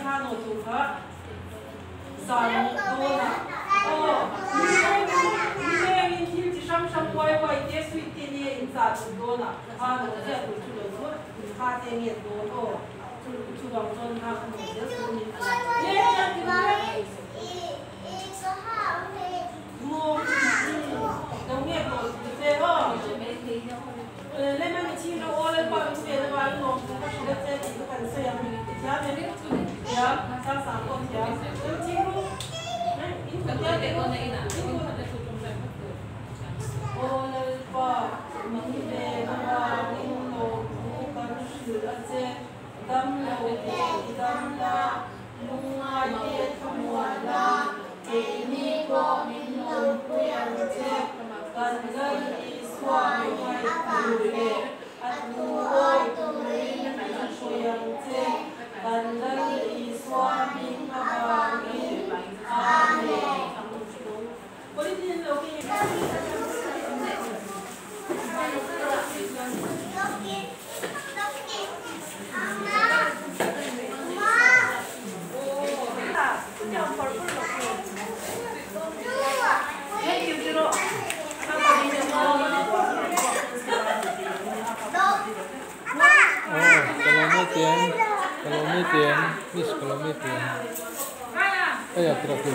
ha no tu kha san do na ni in thil chi sam sam wai te sweet te ni in sa do na ha no te tu chu lo so ha te ni do to chu bang chon ha no te su ni ye ya ti ba mo đâu nghe rồi thế đó lên mà chi nó ô lên bao nhiêu tiền bao nhiêu nó chỉ được thế thì các bạn xem mình giá thế đấy giá sao sáng con giá đâu chi luôn đấy ít phần giá để con này nè ô lên bao mình về mà mình nấu con sữa chế đâm nấu đâm la nung ai biết không muốn la thì mi có mình nấu quen chế cần gây xoa ngoài từ để ăn ôi từ mình quen chế cần gây xoa mình mà mình amen có đi tin đâu kia Kalau ini tiền, bis kalau ini tiền. Ya terakhir.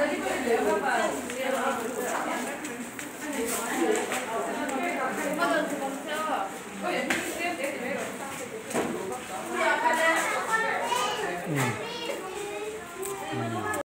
Jadi